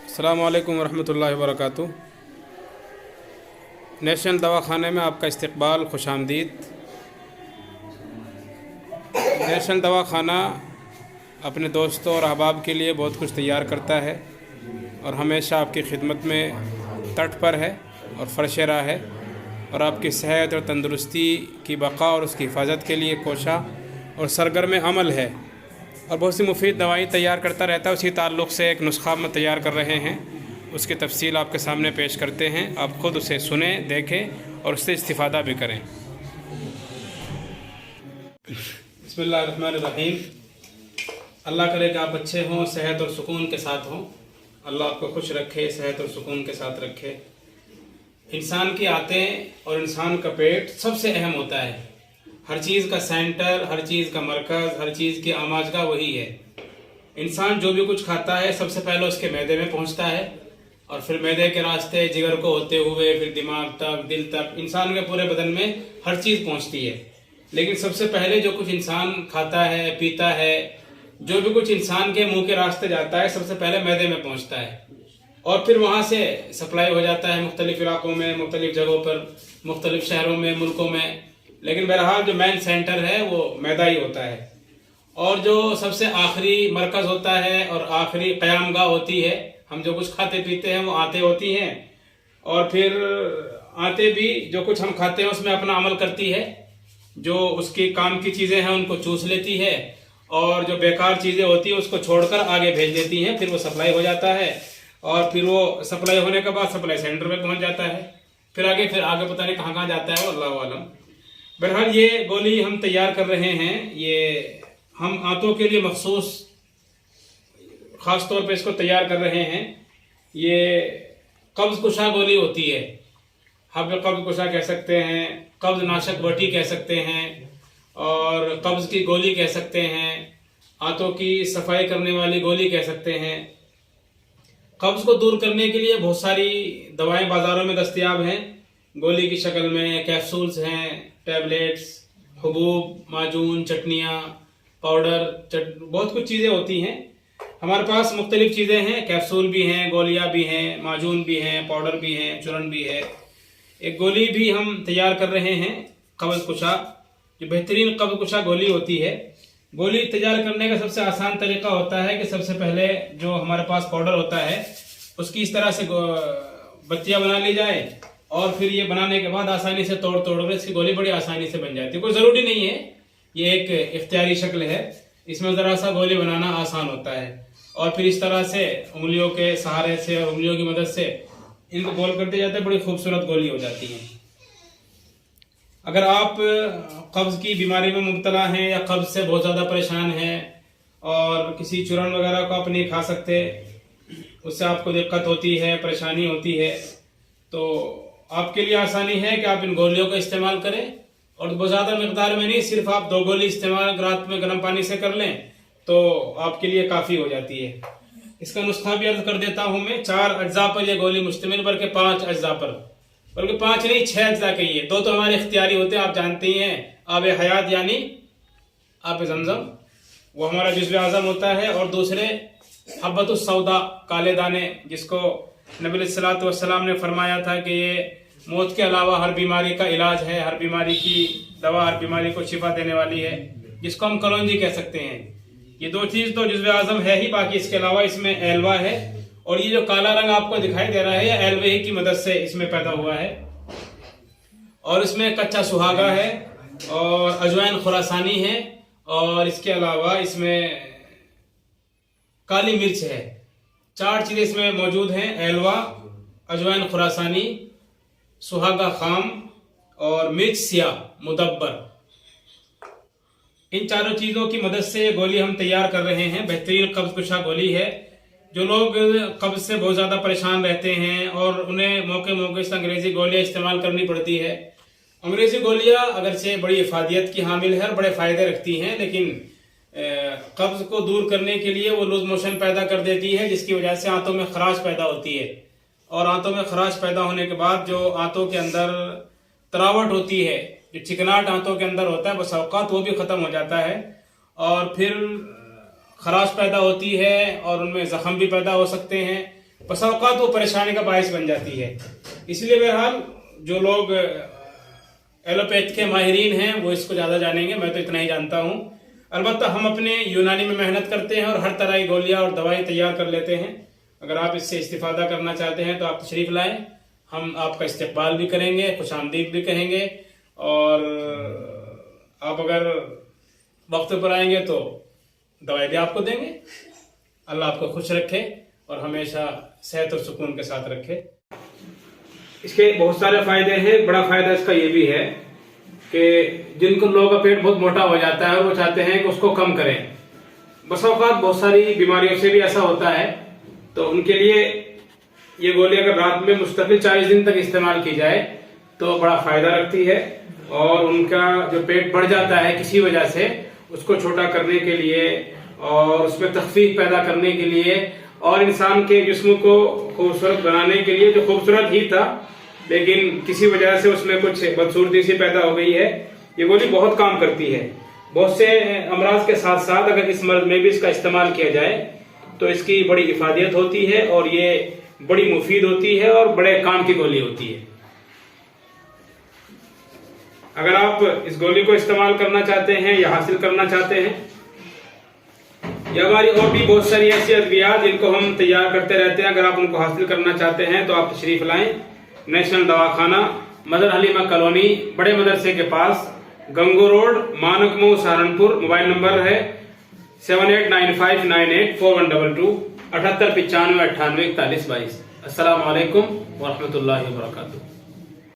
अस्सलामु अलैकुम वरहमतुल्लाहि वबरकातुहू। नेशनल दवाख़ाने में आपका इस्तकबाल, खुशामदीद। नेशनल दवाख़ाना अपने दोस्तों और अहबाब के लिए बहुत कुछ तैयार करता है और हमेशा आपकी खिदमत में तट पर है और फ़र्श राह है और आपकी सेहत और तंदुरुस्ती की बका और उसकी हिफाजत के लिए कोशा और सरगर्म अमल है और बहुत सी मुफीद दवाई तैयार करता रहता है। उसी ताल्लुक़ से एक नुस्खा हम तैयार कर रहे हैं, उसकी तफसील आपके सामने पेश करते हैं। आप ख़ुद उसे सुने, देखें और उससे इस्तिफ़ादा भी करें। बिस्मिल्लाहिर्रहमानिर्रहीम। अल्लाह करे कि आप अच्छे हों, सेहत और सुकून के साथ हों। अल्लाह आपको खुश रखे, सेहत और सुकून के साथ रखे। इंसान की आंतें और इंसान का पेट सबसे अहम होता है। हर चीज़ का सेंटर, हर चीज़ का मरकज़, हर चीज़ की आमाजगा वही है। इंसान जो भी कुछ खाता है सबसे पहले उसके मैदे में पहुंचता है और फिर मैदे के रास्ते जिगर को होते हुए फिर दिमाग तक, दिल तक, इंसान के पूरे बदन में हर चीज़ पहुंचती है। लेकिन सबसे पहले जो कुछ इंसान खाता है, पीता है, जो भी कुछ इंसान के मुंह के रास्ते जाता है सबसे पहले मैदे में पहुंचता है और फिर वहाँ से सप्लाई हो जाता है मुख्तलिफ इलाकों में, मुख्तलिफ जगहों पर, मुख्तलिफ शहरों में, मुल्कों में। लेकिन बहरहाल जो मेन सेंटर है वो मैदा ही होता है और जो सबसे आखिरी मरकज़ होता है और आखिरी क़यामगाह होती है, हम जो कुछ खाते पीते हैं वो आंतें होती हैं और फिर आंतें भी जो कुछ हम खाते हैं उसमें अपना अमल करती है। जो उसके काम की चीज़ें हैं उनको चूस लेती है और जो बेकार चीज़ें होती हैं उसको छोड़कर आगे भेज देती हैं। फिर वो सप्लाई हो जाता है और फिर वो सप्लाई होने के बाद सप्लाई सेंटर में पहुंच जाता है। फिर आगे पता नहीं कहाँ कहाँ जाता है, वो अल्लाह आलम। बहरहाल ये गोली हम तैयार कर रहे हैं, ये हम आंतों के लिए मखसूस ख़ास तौर पे इसको तैयार कर रहे हैं। ये कब्ज़ कुशा गोली होती है, हब कब्ज़ कुशा कह सकते हैं, कब्ज़ नाशक वटी कह सकते हैं और कब्ज़ की गोली कह सकते हैं, आंतों की सफाई करने वाली गोली कह सकते हैं। कब्ज़ को दूर करने के लिए बहुत सारी दवाएं बाज़ारों में दस्तयाब हैं, गोली की शक्ल में, कैप्सूल्स हैं, टैबलेट्स, हुबूब, माजून, चटनियाँ, पाउडर, बहुत कुछ चीज़ें होती हैं। हमारे पास मुख्तलिफ चीज़ें हैं, कैप्सूल भी हैं, गोलियाँ भी हैं, माजून भी हैं, पाउडर भी हैं, चूर्ण भी है। एक गोली भी हम तैयार कर रहे हैं, कब्ज़ कुशा, जो बेहतरीन कब्ज़ कुशा गोली होती है। गोली तैयार करने का सबसे आसान तरीका होता है कि सबसे पहले जो हमारे पास पाउडर होता है उसकी इस तरह से बत्तियाँ बना ली जाए और फिर ये बनाने के बाद आसानी से तोड़ कर इसकी गोली बड़ी आसानी से बन जाती है। कोई ज़रूरी नहीं है, ये एक इख्तियारी शक्ल है, इसमें ज़रा सा गोली बनाना आसान होता है और फिर इस तरह से उंगलियों के सहारे से और उंगलियों की मदद से इनको गोल करते जाते हैं, बड़ी खूबसूरत गोली हो जाती है। अगर आप कब्ज़ की बीमारी में मुब्तला हैं या कब्ज़ से बहुत ज़्यादा परेशान हैं और किसी चूर्ण वगैरह को आप नहीं खा सकते, उससे आपको दिक्कत होती है, परेशानी होती है, तो आपके लिए आसानी है कि आप इन गोलियों का इस्तेमाल करें और बहुत ज़्यादा मकदार में नहीं, सिर्फ आप 2 गोली इस्तेमाल रात में गर्म पानी से कर लें तो आपके लिए काफ़ी हो जाती है। इसका नुस्खा भी अर्ज कर देता हूँ मैं। 4 अज्जा पर यह गोली मुश्तमिल, बल्कि 5 अज्जा पर, बल्कि 5 नहीं 6 अज्जा के ही है। 2 तो हमारे इख्तियारी होते हैं, आप जानते ही हैं, आब हयात यानी आब जमजम, वो हमारा जुज़्व आज़म होता है, और दूसरे हब्बतुस सौदा, काले दाने, जिसको नबी सल्लल्लाहु अलैहि वसल्लम ने फरमाया था कि ये मौत के अलावा हर बीमारी का इलाज है, हर बीमारी की दवा, हर बीमारी को शिफा देने वाली है, जिसको हम कलौंजी कह सकते हैं। ये 2 चीज़ तो जुज़्व आज़म है ही, बाकी इसके अलावा इसमें एलवा है और ये जो काला रंग आपको दिखाई दे रहा है ये एलवे ही की मदद से इसमें पैदा हुआ है और इसमें कच्चा सुहागा है और अजवाइन खुरासानी है और इसके अलावा इसमें काली मिर्च है। 4 चीज़ें इसमें मौजूद हैं, एलवा, अजवाइन खुरासानी, सुहागा खाम और मिर्च सियाह मुदब्बर। इन 4 चीज़ों की मदद से गोली हम तैयार कर रहे हैं। बेहतरीन कब्ज़ कुशा गोली है। जो लोग कब्ज़ से बहुत ज़्यादा परेशान रहते हैं और उन्हें मौके से अंग्रेज़ी गोलियाँ इस्तेमाल करनी पड़ती है। अंग्रेज़ी गोलियाँ अगरचे बड़ी इफ़ादियत की हामिल है और बड़े फ़ायदे रखती हैं, लेकिन कब्ज़ को दूर करने के लिए वो लूज मोशन पैदा कर देती है, जिसकी वजह से आंतों में खराश पैदा होती है और आंतों में खराश पैदा होने के बाद जो आंतों के अंदर तरावट होती है, जो चिकनाट आंतों के अंदर होता है, बस औकात वो भी ख़त्म हो जाता है और फिर खराश पैदा होती है और उनमें ज़ख़म भी पैदा हो सकते हैं बसा औकात वो परेशानी का बायस बन जाती है। इसलिए बहरहाल जो लोग एलोपैथ के माहिरीन हैं वो इसको ज़्यादा जानेंगे, मैं तो इतना ही जानता हूँ। अलबत्ता हम अपने यूनानी में मेहनत करते हैं और हर तरह की गोलियां और दवाई तैयार कर लेते हैं। अगर आप इससे इस्तिफादा करना चाहते हैं तो आप तशरीफ लाएं, हम आपका इस्तकबाल भी करेंगे, खुश आमदीद भी कहेंगे, और आप अगर वक्त पर आएंगे तो दवाई भी आपको देंगे। अल्लाह आपको खुश रखे और हमेशा सेहत और सुकून के साथ रखे। इसके बहुत सारे फायदे हैं। बड़ा फायदा इसका ये भी है कि जिनको लोगों का पेट बहुत मोटा हो जाता है और वो चाहते हैं कि उसको कम करें, बस औकात बहुत सारी बीमारियों से भी ऐसा होता है, तो उनके लिए ये गोली अगर रात में मुस्तकिल 40 दिन तक इस्तेमाल की जाए तो बड़ा फायदा रखती है। और उनका जो पेट बढ़ जाता है किसी वजह से, उसको छोटा करने के लिए और उसमें तखफीफ पैदा करने के लिए और इंसान के जिस्म को खूबसूरत बनाने के लिए, जो खूबसूरत ही था लेकिन किसी वजह से उसमें कुछ बदसूरती सी पैदा हो गई है, ये गोली बहुत काम करती है। बहुत से अमराज के साथ साथ अगर इस मर्ज में भी इसका इस्तेमाल किया जाए तो इसकी बड़ी इफादियत होती है और ये बड़ी मुफीद होती है और बड़े काम की गोली होती है। अगर आप इस गोली को इस्तेमाल करना चाहते हैं या हासिल करना चाहते हैं, या हमारी और भी बहुत सारी ऐसी अद्वियात जिनको हम तैयार करते रहते हैं, अगर आप उनको हासिल करना चाहते हैं तो आप तशरीफ लाएं। नेशनल दवाखाना, मदर हलीमा कॉलोनी, बड़े मदरसे के पास, गंगो रोड, मानकमऊ, सहारनपुर। मोबाइल नंबर है 7895984122 7895984122। अस्सलाम वालेकुम वरहमतुल्लाहि वबरकातुहू।